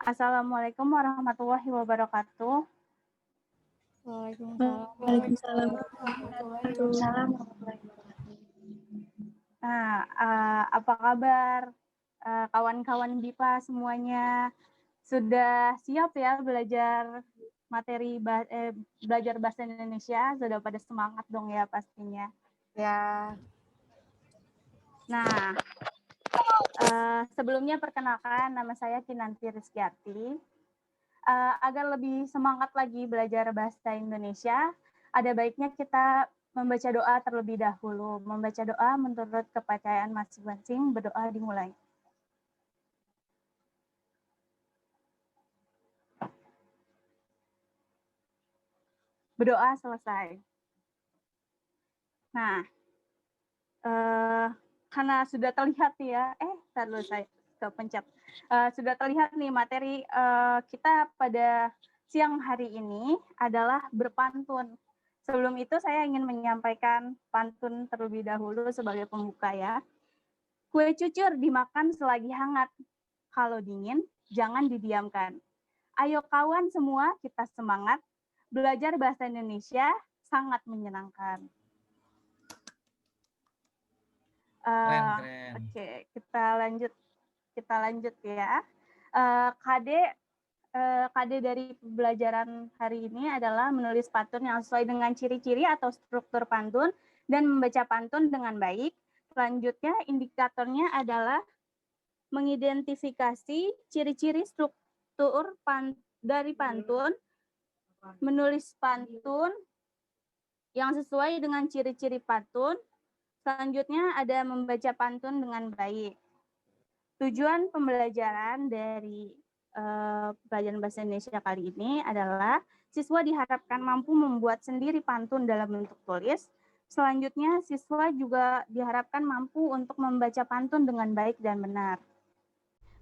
Assalamualaikum warahmatullahi wabarakatuh. Waalaikumsalam warahmatullahi wabarakatuh. Nah, apa kabar kawan-kawan BIPA semuanya? Sudah siap ya belajar belajar bahasa Indonesia? Sudah pada semangat dong ya pastinya. Ya. Nah, sebelumnya perkenalkan, nama saya Kinanti Rizkyati. Agar lebih semangat lagi belajar bahasa Indonesia, ada baiknya kita membaca doa terlebih dahulu. Membaca doa menurut kepercayaan masing-masing, berdoa dimulai. Berdoa selesai. Nah, karena sudah terlihat ya, taruh saya kepencet. Sudah terlihat nih materi kita pada siang hari ini adalah berpantun. Sebelum itu saya ingin menyampaikan pantun terlebih dahulu sebagai pembuka ya. Kue cucur dimakan selagi hangat. Kalau dingin, jangan didiamkan. Ayo kawan semua kita semangat. Belajar bahasa Indonesia sangat menyenangkan. Keren. Oke, kita lanjut ya. KD dari pembelajaran hari ini adalah menulis pantun yang sesuai dengan ciri-ciri atau struktur pantun dan membaca pantun dengan baik. Selanjutnya indikatornya adalah mengidentifikasi ciri-ciri struktur dari pantun, menulis pantun yang sesuai dengan ciri-ciri pantun. Selanjutnya ada membaca pantun dengan baik. Tujuan pembelajaran dari pelajaran bahasa Indonesia kali ini adalah siswa diharapkan mampu membuat sendiri pantun dalam bentuk tulis. Selanjutnya, siswa juga diharapkan mampu untuk membaca pantun dengan baik dan benar.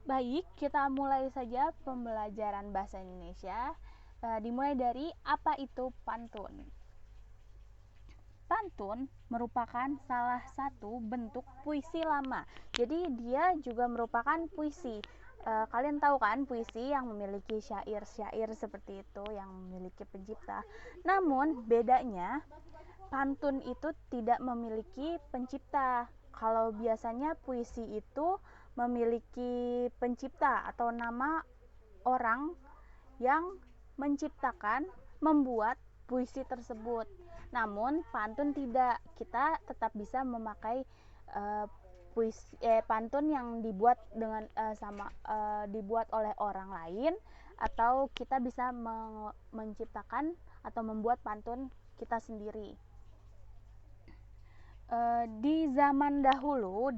Baik, kita mulai saja pembelajaran bahasa Indonesia. Dimulai dari apa itu pantun. Pantun merupakan salah satu bentuk puisi lama. Jadi dia juga merupakan puisi. Kalian tahu kan puisi yang memiliki syair-syair seperti itu, yang memiliki pencipta. Namun bedanya pantun itu tidak memiliki pencipta. Kalau biasanya puisi itu memiliki pencipta atau nama orang yang menciptakan, membuat puisi tersebut. Namun pantun tidak, kita tetap bisa memakai pantun yang dibuat dengan dibuat oleh orang lain, atau kita bisa menciptakan atau membuat pantun kita sendiri. Di zaman dahulu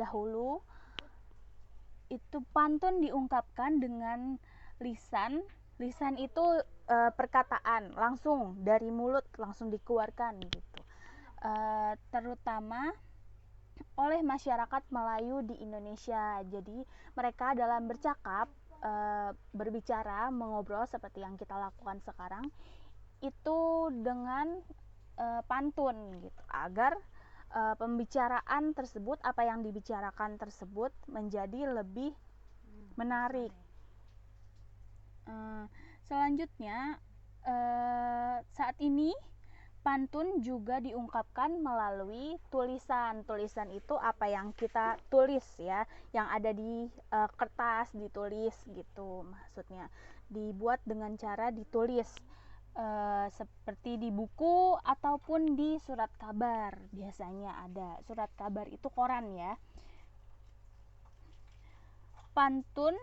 itu pantun diungkapkan dengan lisan. Lisan itu perkataan langsung dari mulut, langsung dikeluarkan gitu. Terutama oleh masyarakat Melayu di Indonesia. Jadi mereka dalam bercakap, berbicara, mengobrol seperti yang kita lakukan sekarang itu dengan pantun gitu, agar pembicaraan tersebut, apa yang dibicarakan tersebut menjadi lebih menarik. Selanjutnya, saat ini pantun juga diungkapkan melalui tulisan. Tulisan itu apa yang kita tulis ya, yang ada di kertas, ditulis gitu maksudnya. Dibuat dengan cara ditulis. Seperti di buku ataupun di surat kabar. Biasanya ada surat kabar itu koran ya. Pantun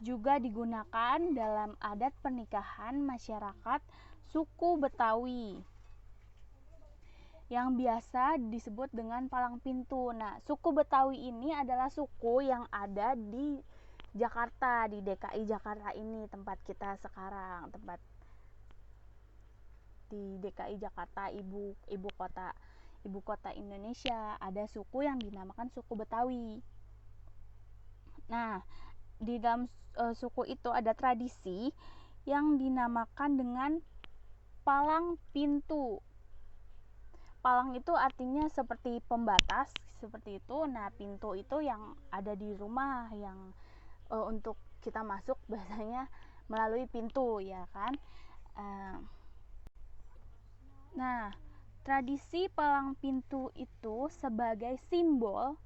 juga digunakan dalam adat pernikahan masyarakat suku Betawi yang biasa disebut dengan palang pintu. Nah, suku Betawi ini adalah suku yang ada di Jakarta, di DKI Jakarta ini, tempat kita sekarang, tempat di DKI Jakarta, ibu kota Indonesia. Ada suku yang dinamakan suku Betawi. Nah, di dalam suku itu ada tradisi yang dinamakan dengan palang pintu. Palang itu artinya seperti pembatas, seperti itu. Nah, pintu itu yang ada di rumah, yang untuk kita masuk, biasanya melalui pintu, ya kan. Nah, tradisi palang pintu itu sebagai simbol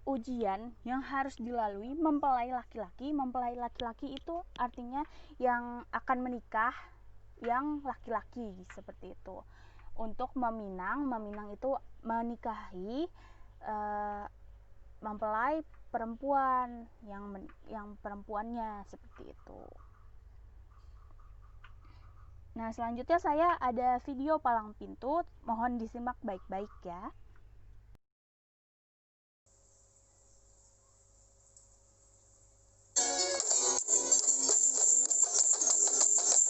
ujian yang harus dilalui mempelai laki-laki. Mempelai laki-laki itu artinya yang akan menikah, yang laki-laki, seperti itu. Untuk meminang itu menikahi mempelai perempuan yang perempuannya, seperti itu. Nah, selanjutnya saya ada video palang pintu, mohon disimak baik-baik ya.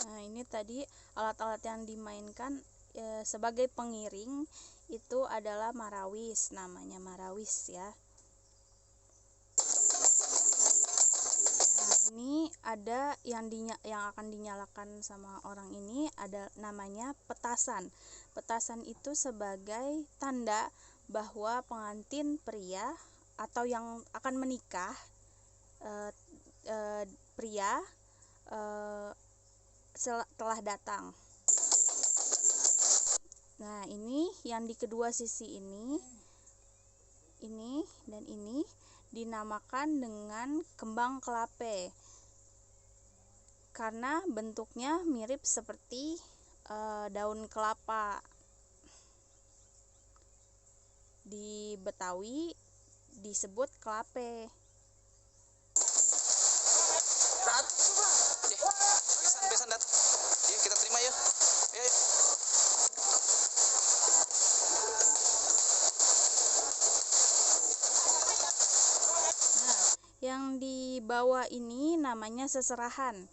Nah, ini tadi alat-alat yang dimainkan sebagai pengiring itu adalah marawis, namanya marawis ya. Nah, ini ada yang akan dinyalakan sama orang ini, ada namanya petasan. Petasan itu sebagai tanda bahwa pengantin pria atau yang akan menikah pria telah datang. Nah, ini yang di kedua sisi ini dan ini dinamakan dengan kembang kelape karena bentuknya mirip seperti daun kelapa. Di Betawi disebut kelape. Besan datang. Ya, kita terima yuk. Ayo. Nah, yang di bawah ini namanya seserahan.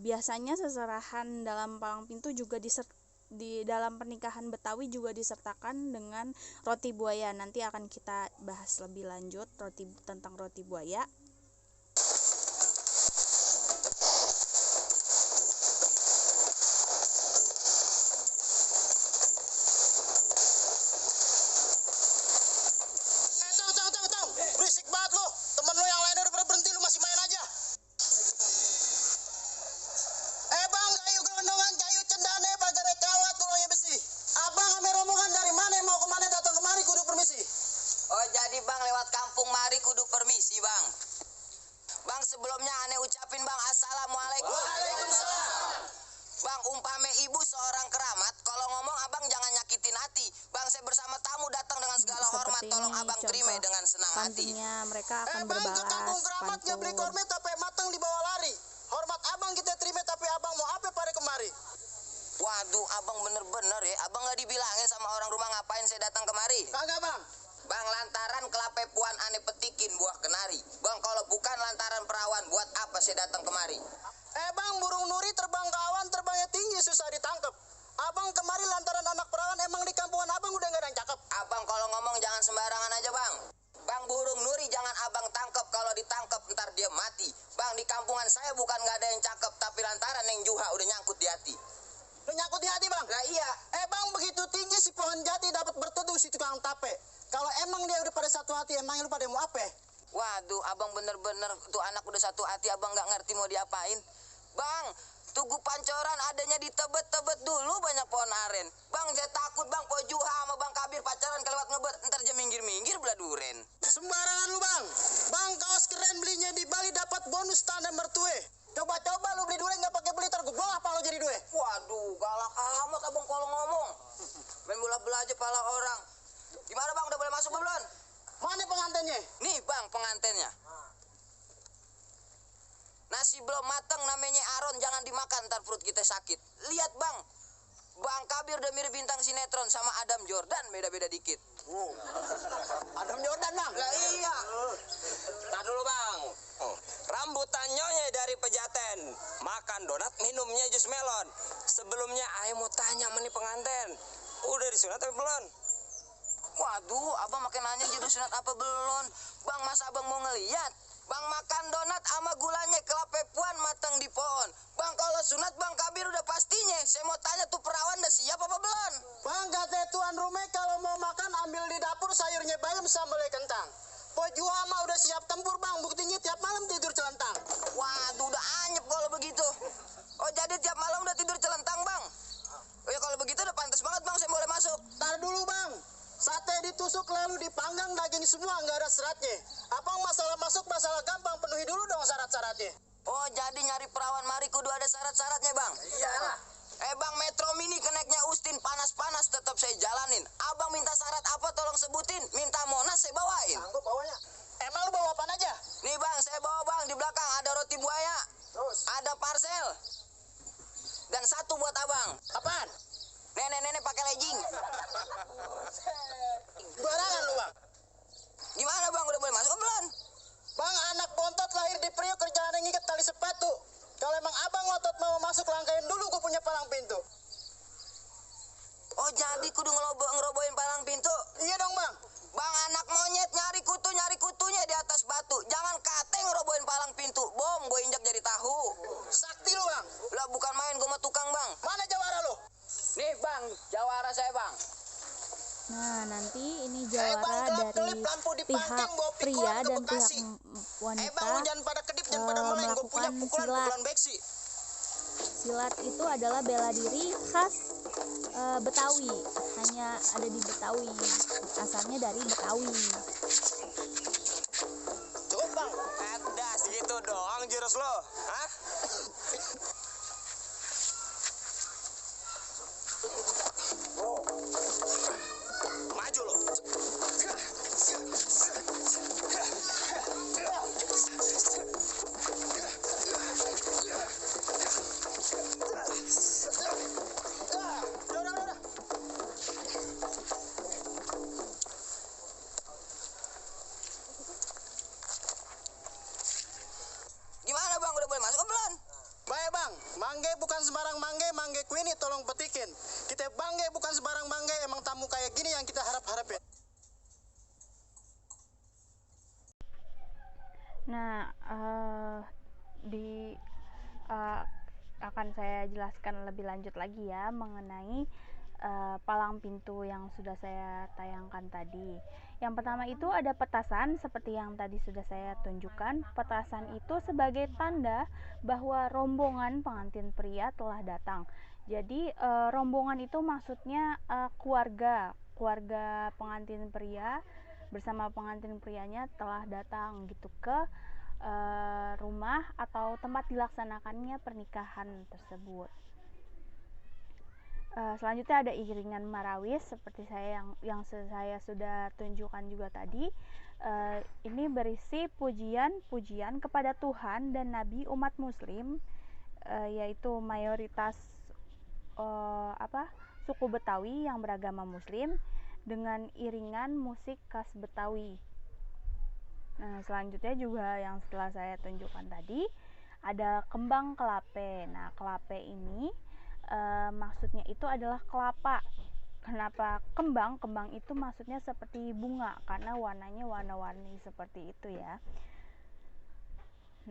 Biasanya seserahan dalam palang pintu juga di dalam pernikahan Betawi juga disertakan dengan roti buaya. Nanti akan kita bahas lebih lanjut tentang roti buaya. Berisik banget lu. Temen lu yang lain udah pada berhenti, lu masih main aja. Bang, kayu gelondongan, kayu cendane, pagar kawat, tulangnya besi. Abang ame rombongan dari mana mau kemana datang kemari kudu permisi. Oh, jadi bang lewat kampung mari kudu permisi bang. Bang, sebelumnya aneh ucapin bang assalamualaikum. Waalaikumsalam. Bang, umpame ibu seorang keramat, kalau ngomong abang jangan nyakitin hati. Bang, saya bersama tamu datang dengan segala hormat, Seperti tolong ini abang terima contoh dengan senang hati. pantunnya, mereka akan Bang, ke berbalas kampung keramat ya beli pantun. kormet tapi matang dibawa lari. Hormat abang kita terima tapi abang mau apa pada kemari? Waduh, abang bener-bener ya. Abang gak dibilangin sama orang rumah ngapain saya datang kemari. Kagak bang. Bang, lantaran kelape puan aneh petikin buah kenari. Bang, kalau bukan lantaran perawan, buat apa saya datang kemari? Bang, burung nuri terbang ke awan, terbangnya tinggi susah ditangkap. Abang kemari lantaran anak perawan, emang di kampungan abang udah gak ada yang cakep. Abang kalau ngomong jangan sembarangan aja bang. Bang, burung nuri jangan abang tangkep, kalau ditangkep ntar dia mati. Bang, di kampungan saya bukan gak ada yang cakep, tapi lantaran Neng Juha udah nyangkut di hati. Udah nyangkut di hati bang? Lah iya. Bang, begitu tinggi si pohon jati dapat berteduh si tukang tape. Kalau emang dia udah pada satu hati, emang lu pada mau apa? Waduh, abang bener-bener tuh anak udah satu hati, abang gak ngerti mau diapain. Bang, Tugu Pancoran adanya di Tebet-Tebet dulu banyak pohon aren. Bang, saya takut bang, Po Juha sama Bang Kabir pacaran kelewat ngebet, ntar dia minggir-minggir belah duren. Sembarangan lu bang. Bang, kaos keren belinya di Bali dapat bonus tanda mertue. Coba-coba lu beli durian nggak pakai beli tergubung apa lu jadi duit? Waduh, galak amat abang kalau ngomong. Main bola-bola aja pala orang. Gimana bang, udah boleh masuk belum? Mana pengantinnya? Nih bang, pengantennya. Nasi belum matang namanya Aron, jangan dimakan ntar perut kita sakit. Lihat bang, Bang Kabir udah mirip bintang sinetron sama Adam Jordan, beda-beda dikit. Adam Jordan bang? Lah iya. Tar dulu bang. Rambutan nyonya dari Pejaten. Makan donat, minumnya jus melon. Sebelumnya ayah mau tanya sama nih pengantin. Udah disunat tapi belum? Waduh, abang makin nanya jadi sunat apa belum? Bang, masa abang mau ngeliat? Bang makan donat sama gulanya kelape puan matang di pohon. Bang, kalau sunat Bang Kabir udah pastinya. Saya mau tanya tuh perawan udah siap apa belum? Bang, kata tuan rumah kalau mau makan ambil di dapur sayurnya bayam sambal kentang. Po Juha mah udah siap tempur bang, buktinya tiap malam tidur celentang. Waduh, udah masuk. Tar dulu bang, sate ditusuk lalu dipanggang, daging semua nggak ada seratnya. Abang masalah masuk masalah gampang, penuhi dulu dong syarat-syaratnya. Oh, jadi nyari perawan mari kudu ada syarat-syaratnya, Bang? Iyalah. Bang, Metro Mini keneknya Ustin panas-panas tetap saya jalanin. Abang minta syarat apa tolong sebutin. Minta Monas saya bawain. Sanggup bawanya. Emang lu bawa apa aja? Nih bang, saya bawa bang, di belakang ada roti buaya. Terus? Ada parcel. Dan satu buat abang. Apaan? Nenek-nenek pakai legging. Barangan lu bang. Gimana bang, udah boleh masuk belum? Bang, anak bontot lahir di Priok kerjaan yang ngikat tali sepatu. Kalau emang abang ngotot mau masuk, langkain dulu gue punya palang pintu. Oh, jadi kudu ngerobohin palang pintu. Iya dong bang. Bang, anak monyet nyari kutunya di atas batu. Jangan kate ngerobohin palang pintu. Bom, gue injak jadi tahu. Sakti lu bang. Lah bukan main, gue mah tukang bang. Mana jawara lu? Nih bang, jawara saya bang. Nah, nanti ini Bang, jawara kelap-kelip, dari lampu pihak dipangking, bawa pria pikulan ke dan Bekasi. pihak Bang, wanita. lu jangan pada kedip, jangan pada meleng. Gue punya melakukan pukulan beksi. Silat itu adalah bela diri khas Betawi, hanya ada di Betawi, asalnya dari Betawi. Cukup bang. Ada segitu doang jurus lo. Hah? Maju lo. Udah. Gimana bang, udah boleh masuk belum? Baik bang, mangge bukan sembarang mangge, mangge kuini tolong petikin. Kita bangge bukan sembarang mangge, emang tamu kayak gini yang kita harap-harapin. Nah, akan saya jelaskan lebih lanjut lagi ya mengenai palang pintu yang sudah saya tayangkan tadi. Yang pertama itu ada petasan seperti yang tadi sudah saya tunjukkan. Petasan itu sebagai tanda bahwa rombongan pengantin pria telah datang. Jadi rombongan itu maksudnya keluarga pengantin pria bersama pengantin prianya telah datang gitu ke rumah atau tempat dilaksanakannya pernikahan tersebut. Selanjutnya ada iringan marawis seperti yang saya sudah tunjukkan juga tadi. Ini berisi pujian kepada Tuhan dan Nabi umat Muslim, yaitu mayoritas suku Betawi yang beragama Muslim dengan iringan musik khas Betawi. Nah, selanjutnya juga yang setelah saya tunjukkan tadi ada kembang kelape. Nah, kelape ini maksudnya itu adalah kelapa. Kenapa kembang? Kembang itu maksudnya seperti bunga karena warnanya warna-warni seperti itu ya.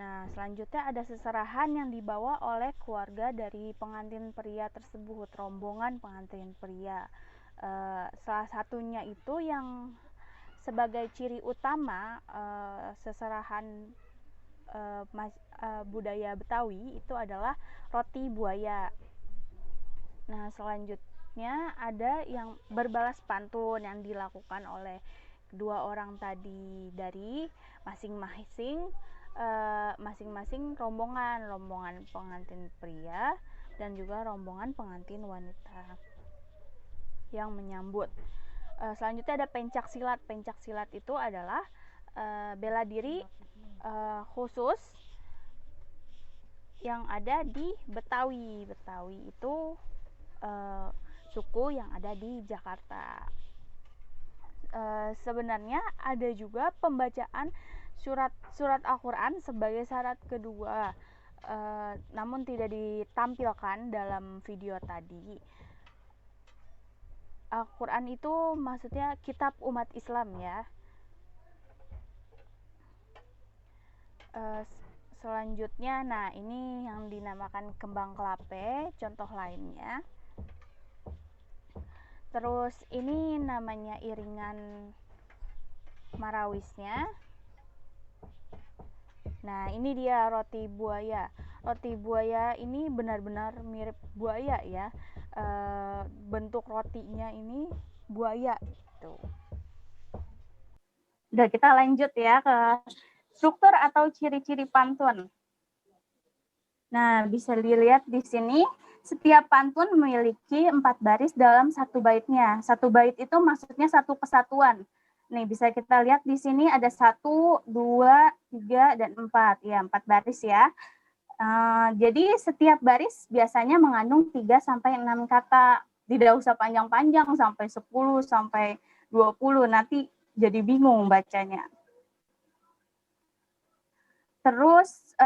Nah, selanjutnya ada seserahan yang dibawa oleh keluarga dari pengantin pria tersebut, rombongan pengantin pria. Salah satunya itu yang sebagai ciri utama seserahan budaya Betawi itu adalah roti buaya. Nah, selanjutnya ada yang berbalas pantun yang dilakukan oleh kedua orang tadi dari masing-masing rombongan pengantin pria dan juga rombongan pengantin wanita yang menyambut. Selanjutnya ada pencak silat. Pencak silat itu adalah bela diri khusus yang ada di Betawi. Betawi itu suku yang ada di Jakarta. Sebenarnya ada juga pembacaan surat Al-Quran sebagai syarat kedua, namun tidak ditampilkan dalam video tadi. Al-Quran itu maksudnya kitab umat Islam ya. Selanjutnya, nah ini yang dinamakan kembang kelape, contoh lainnya. Terus ini namanya iringan marawisnya. Nah, ini dia roti buaya. Roti buaya ini benar-benar mirip buaya ya. Bentuk rotinya ini buaya gitu. Udah, kita lanjut ya ke struktur atau ciri-ciri pantun. Nah, bisa dilihat di sini setiap pantun memiliki 4 baris dalam satu baitnya. Satu bait itu maksudnya satu kesatuan. Nih, bisa kita lihat di sini ada 1, 2, 3, dan 4. Ya, 4 baris ya. Jadi setiap baris biasanya mengandung 3 sampai 6 kata. Tidak usah panjang-panjang sampai 10 sampai 20, nanti jadi bingung bacanya. Terus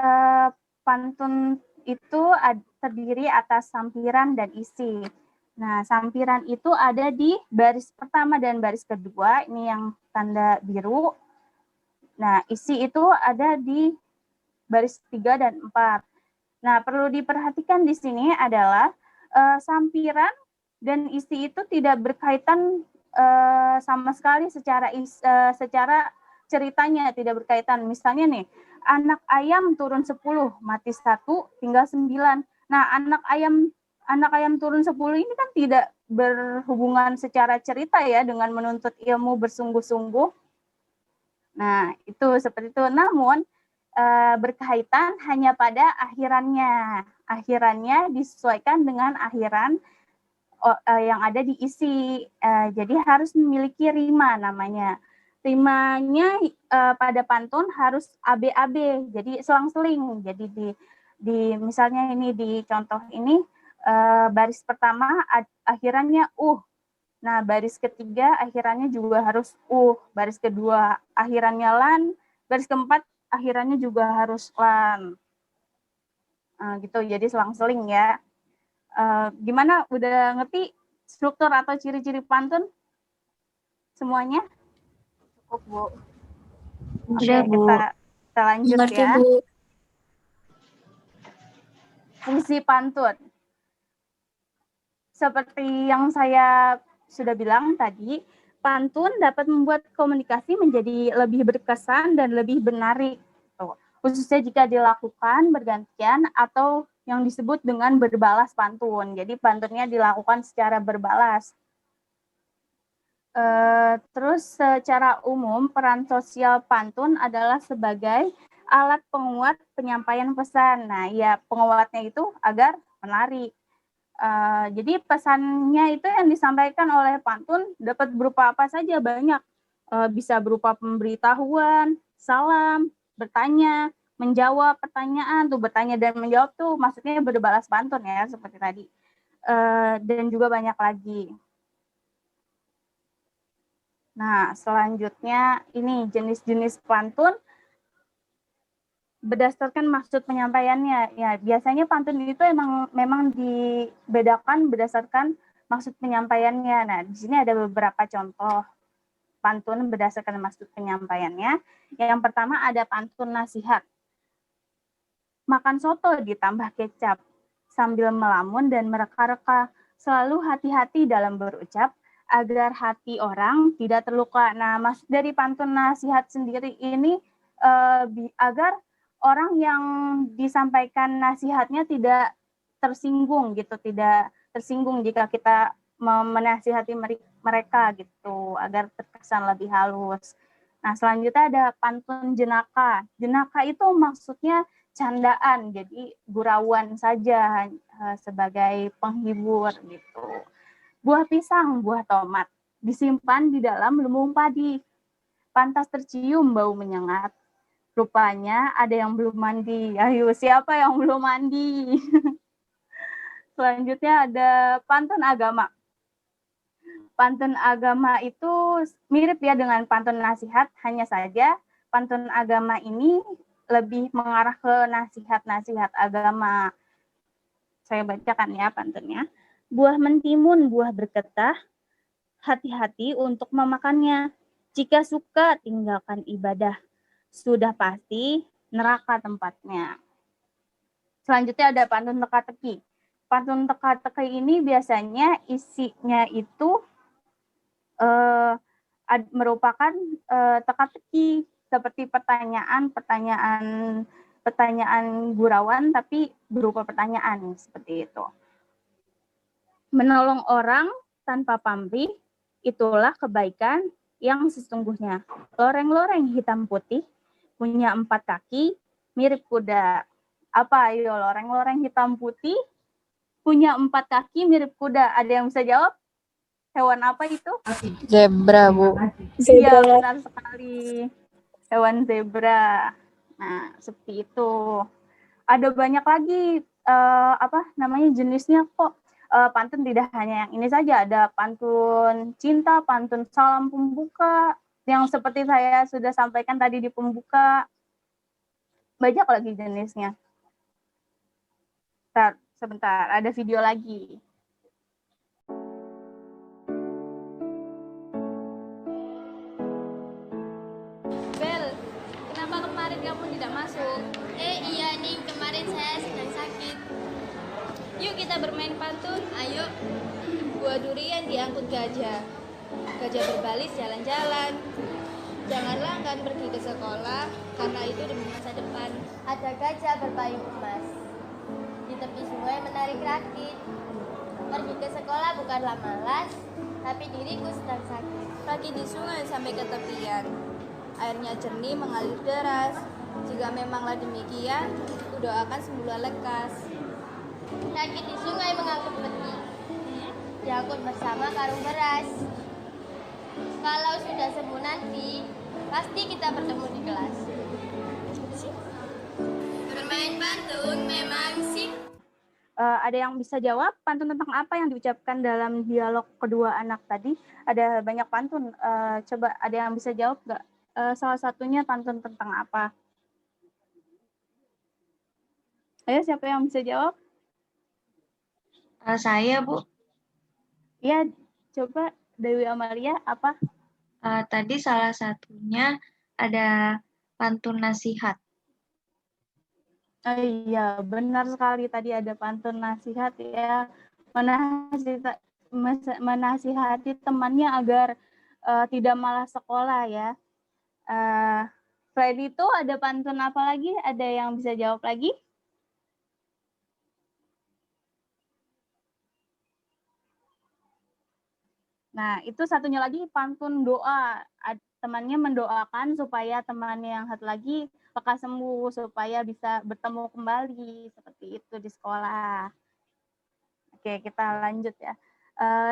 pantun itu terdiri atas sampiran dan isi. Nah, sampiran itu ada di baris pertama dan baris kedua, ini yang tanda biru. Nah, isi itu ada di baris 3 dan 4. Nah, perlu diperhatikan di sini adalah sampiran dan isi itu tidak berkaitan sama sekali secara ceritanya, tidak berkaitan. Misalnya nih, anak ayam turun 10, mati 1, tinggal 9. Nah, anak ayam turun 10 ini kan tidak berhubungan secara cerita ya dengan menuntut ilmu bersungguh-sungguh. Nah, itu seperti itu. Namun berkaitan hanya pada akhirannya. Akhirannya disesuaikan dengan akhiran yang ada di isi. Jadi harus memiliki rima namanya. Rimanya pada pantun harus AB-AB, jadi selang-seling. Jadi di misalnya ini di contoh ini baris pertama akhirannya Nah, baris ketiga akhirannya juga harus baris kedua akhirannya lan, baris keempat akhirannya juga harus lan. Gitu, jadi selang-seling ya. Gimana, udah ngerti struktur atau ciri-ciri pantun semuanya? Cukup, Bu. Udah, Oke, Bu. kita lanjut Ngerti, ya. Bu. Fungsi pantun. Seperti yang saya sudah bilang tadi, pantun dapat membuat komunikasi menjadi lebih berkesan dan lebih menarik. Khususnya jika dilakukan bergantian atau yang disebut dengan berbalas pantun. Jadi pantunnya dilakukan secara berbalas. Terus secara umum peran sosial pantun adalah sebagai alat penguat penyampaian pesan. Nah, ya penguatnya itu agar menarik. Jadi pesannya itu yang disampaikan oleh pantun dapat berupa apa saja, banyak. Bisa berupa pemberitahuan, salam, bertanya, menjawab pertanyaan, tuh bertanya dan menjawab tuh maksudnya berbalas pantun ya, seperti tadi. Dan juga banyak lagi. Nah, selanjutnya ini jenis-jenis pantun berdasarkan maksud penyampaiannya. Ya, biasanya pantun itu memang dibedakan berdasarkan maksud penyampaiannya. Nah, di sini ada beberapa contoh pantun berdasarkan maksud penyampaiannya. Yang pertama ada pantun nasihat. Makan soto ditambah kecap sambil melamun dan mereka-reka. Selalu hati-hati dalam berucap agar hati orang tidak terluka. Nah, maksud dari pantun nasihat sendiri ini agar orang yang disampaikan nasihatnya tidak tersinggung gitu, tidak tersinggung jika kita menasihati mereka gitu, agar terkesan lebih halus. Nah, selanjutnya ada pantun jenaka. Jenaka itu maksudnya candaan, jadi gurauan saja sebagai penghibur gitu. Buah pisang, buah tomat, disimpan di dalam lumbung padi. Pantas tercium bau menyengat. Rupanya ada yang belum mandi. Ayo, siapa yang belum mandi? Selanjutnya ada pantun agama. Pantun agama itu mirip ya dengan pantun nasihat, hanya saja pantun agama ini lebih mengarah ke nasihat-nasihat agama. Saya bacakan ya pantunnya. Buah mentimun, buah bergetah, hati-hati untuk memakannya. Jika suka, tinggalkan ibadah. Sudah pasti neraka tempatnya. Selanjutnya ada pantun teka-teki. Pantun teka-teki ini biasanya isinya itu merupakan teka-teki seperti pertanyaan gurauan tapi berupa pertanyaan seperti itu. Menolong orang tanpa pamrih, itulah kebaikan yang sesungguhnya. Loreng-loreng hitam putih, punya 4 kaki, mirip kuda. Apa ayo loreng-loreng hitam putih, punya 4 kaki, mirip kuda. Ada yang bisa jawab? Hewan apa itu? Zebra, Bu. Iya, benar sekali. Hewan zebra. Nah, seperti itu. Ada banyak lagi jenisnya kok. Pantun tidak hanya yang ini saja, ada pantun cinta, pantun salam pembuka, yang seperti saya sudah sampaikan tadi di pembuka. Banyak lagi jenisnya. Sebentar, ada video lagi. Bel, kenapa kemarin kamu tidak masuk? Iya nih, kemarin saya sedang sakit. Yuk kita bermain pantun. Ayo. Buah durian diangkut gajah. Gajah berbalis jalan-jalan. Janganlah enggan pergi ke sekolah, karena itu demi masa depan. Ada gajah berpayung emas. Di tepi sungai menarik rakit. Pergi ke sekolah bukanlah malas, tapi diriku sedang sakit. Kaki di sungai sampai ke tepian. Airnya jernih mengalir deras. Jika memanglah demikian, kudoakan sembuhlah lekas. Kaki di sungai mengangkut peti. Diangkut bersama karung beras. Kalau sudah sembuh nanti, pasti kita bertemu di kelas. Bermain pantun memang sih. Ada yang bisa jawab pantun tentang apa yang diucapkan dalam dialog kedua anak tadi? Ada banyak pantun. Coba ada yang bisa jawab nggak? Salah satunya pantun tentang apa? Ayo, siapa yang bisa jawab? Saya, Bu. Ya, coba Dewi Amalia, apa? Tadi salah satunya ada pantun nasihat. Iya, benar sekali. Tadi ada pantun nasihat ya. Menasihati temannya agar tidak malas sekolah ya. Selain itu ada pantun apa lagi? Ada yang bisa jawab lagi? Nah, itu satunya lagi pantun doa. Temannya mendoakan supaya temannya yang satu lagi lekas sembuh, supaya bisa bertemu kembali, seperti itu di sekolah. Oke, kita lanjut ya.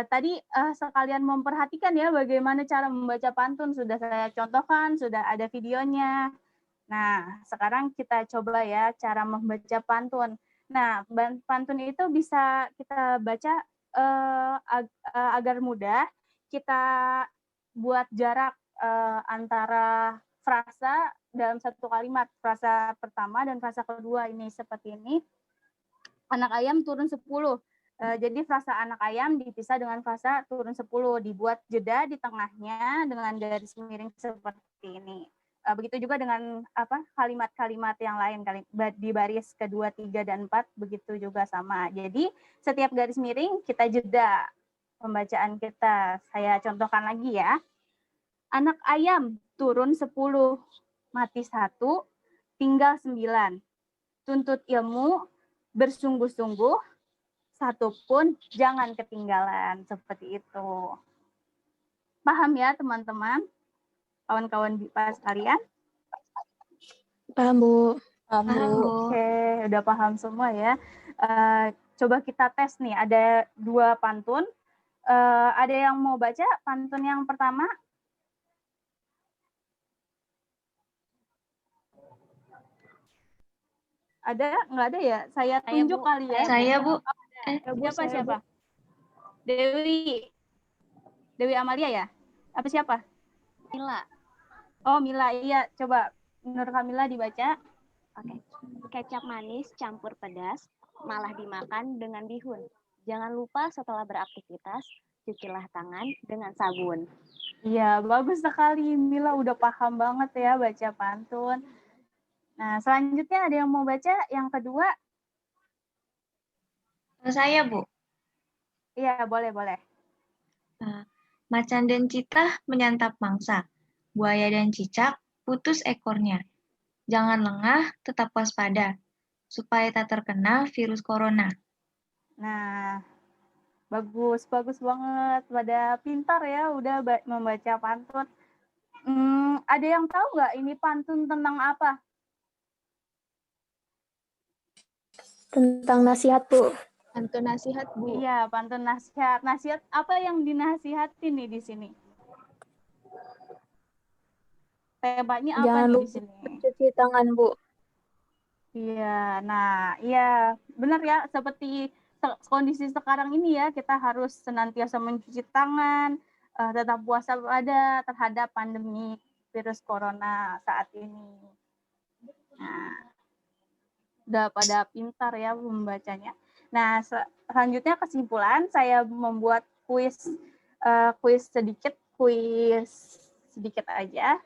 Tadi sekalian memperhatikan ya bagaimana cara membaca pantun. Sudah saya contohkan, sudah ada videonya. Nah, sekarang kita coba ya cara membaca pantun. Nah, pantun itu bisa kita baca agar mudah. Kita buat jarak antara frasa dalam satu kalimat. Frasa pertama dan frasa kedua ini seperti ini. Anak ayam turun 10. Jadi frasa anak ayam dipisah dengan frasa turun 10. Dibuat jeda di tengahnya dengan garis miring seperti ini. Begitu juga dengan kalimat-kalimat yang lain di baris kedua, 3, dan 4 begitu juga sama. Jadi setiap garis miring kita jeda pembacaan kita. Saya contohkan lagi ya. Anak ayam turun 10, mati 1, tinggal 9. Tuntut ilmu, bersungguh-sungguh, 1 pun jangan ketinggalan. Seperti itu. Paham ya teman-teman? Kawan-kawan BIPA sekalian? Paham, Bu. Paham, Bu. Oke, udah paham semua ya. Coba kita tes nih, ada 2 pantun. Ada yang mau baca pantun yang pertama? Ada? Nggak ada ya? Saya tunjuk kali ya. Saya, Bu. Siapa? Dewi Amalia ya? Apa siapa? Mila. Oh, Mila. Iya, coba Nur Kamila dibaca. Oke. Kecap manis campur pedas, malah dimakan dengan bihun. Jangan lupa setelah beraktivitas, cucilah tangan dengan sabun. Iya, bagus sekali. Mila udah paham banget ya baca pantun. Nah, selanjutnya ada yang mau baca yang kedua? Saya, Bu. Iya, boleh. Macan dan citah menyantap mangsa. Buaya dan cicak putus ekornya. Jangan lengah, tetap waspada, supaya tak terkena virus corona. Nah, bagus banget. Pada pintar ya, udah membaca pantun. Ada yang tahu nggak ini pantun tentang apa? Tentang nasihat, Bu. Pantun nasihat, Bu. Iya, pantun nasihat. Nasihat apa yang dinasihatin nih di sini? Temanya apa Jangan nih di lupa sini? mencuci tangan, Bu. Iya, nah, iya, benar ya. Seperti kondisi sekarang ini ya, kita harus senantiasa mencuci tangan, tetap waspada terhadap pandemi virus corona saat ini. Nah, udah pada pintar ya membacanya. Nah, selanjutnya kesimpulan, saya membuat kuis sedikit aja.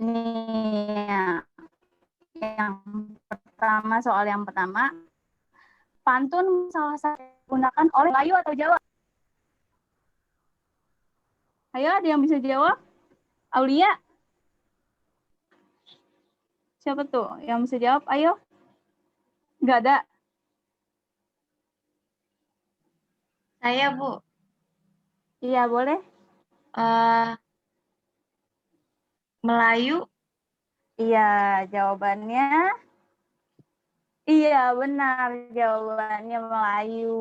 Nih, soal yang pertama, pantun salah satu digunakan oleh Melayu atau Jawa? Ayo, ada yang bisa jawab? Aulia? Siapa tuh yang bisa jawab? Ayo. Nggak ada. Saya, Bu. Iya, boleh. Melayu. Iya, jawabannya. Iya, benar. Jawabannya Melayu.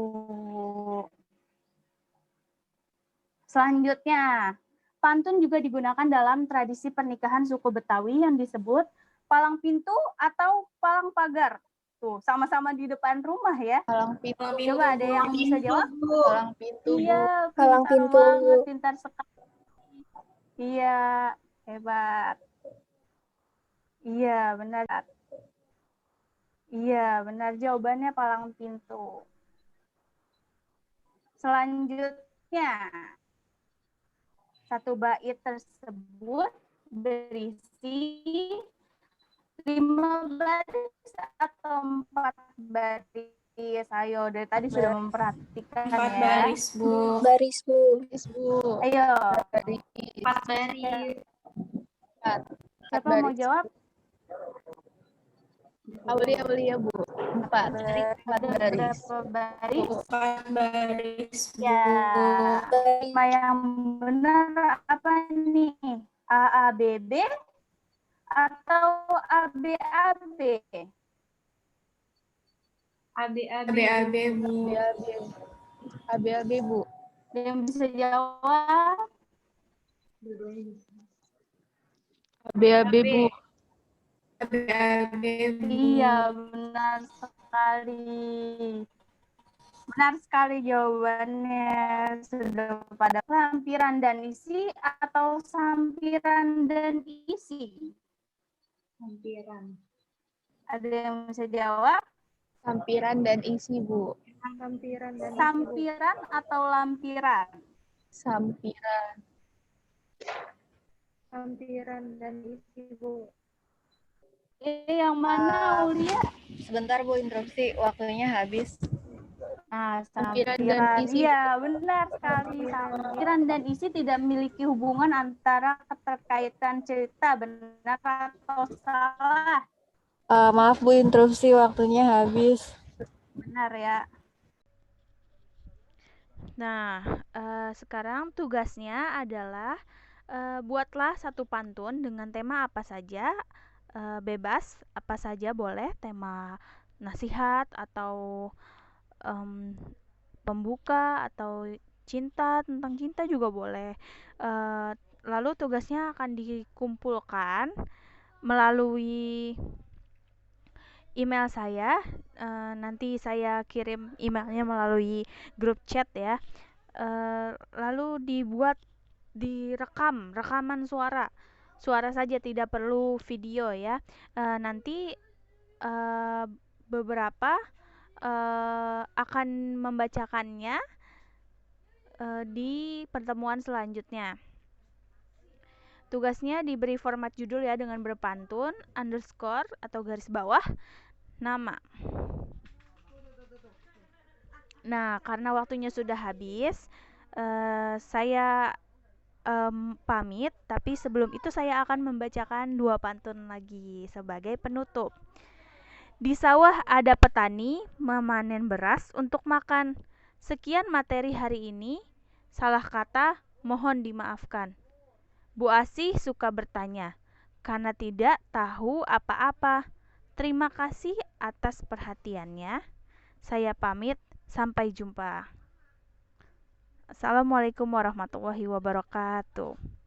Selanjutnya, pantun juga digunakan dalam tradisi pernikahan suku Betawi yang disebut palang pintu atau palang pagar. Tuh, sama-sama di depan rumah ya. Palang pintu. Coba ada yang bisa jawab? Palang pintu, Bu. Iya, Palang pintar pintu. banget, pintar sekali. Iya, hebat. Iya, benar. Iya, benar. Jawabannya palang pintu. Selanjutnya, satu bait tersebut berisi 5 baris atau 4 baris. Ayo, dari tadi sudah memperhatikan 4 ya. baris, Bu. Baris, Bu. Baris, Bu. Ayo, 4 baris. siapa mau jawab? Aulia, Bu. 4 baris. Berapa baris? 4 baris, Bu. Ya, tema yang benar apa nih? AABB atau ABAB? ABAB, Bu. ABAB, Bu. Ada yang bisa jawab? ABAB, Bu. Iya, benar sekali. Benar sekali jawabannya. Sudah pada lampiran dan isi atau sampiran dan isi? Sampiran. Ada yang bisa jawab? Sampiran dan isi, Bu. Sampiran dan Sampiran atau lampiran? Sampiran. Sampiran dan isi, Bu. Yang mana, Aulia? Sebentar, Bu, interupsi. Waktunya habis. Nah, Sampiran dan isi. Iya, benar sekali. Sampiran dan isi tidak memiliki hubungan antara keterkaitan cerita, benar atau salah? Maaf, Bu, interupsi. Waktunya habis. Benar ya. Nah, sekarang tugasnya adalah buatlah satu pantun dengan tema apa saja, bebas, apa saja boleh, tema nasihat atau pembuka atau cinta, tentang cinta juga boleh. Lalu tugasnya akan dikumpulkan melalui email saya. Nanti saya kirim emailnya melalui grup chat ya. Lalu rekaman suara saja, tidak perlu video ya. Nanti beberapa akan membacakannya di pertemuan selanjutnya. Tugasnya diberi format judul ya, dengan berpantun, underscore atau garis bawah, nama. Nah, karena waktunya sudah habis, Saya pamit, tapi sebelum itu saya akan membacakan 2 pantun lagi sebagai penutup. Di sawah ada petani memanen beras untuk makan. Sekian materi hari ini. Salah kata mohon dimaafkan. Bu Asih suka bertanya, karena tidak tahu apa-apa. Terima kasih atas perhatiannya. Saya pamit, sampai jumpa. Assalamualaikum warahmatullahi wabarakatuh.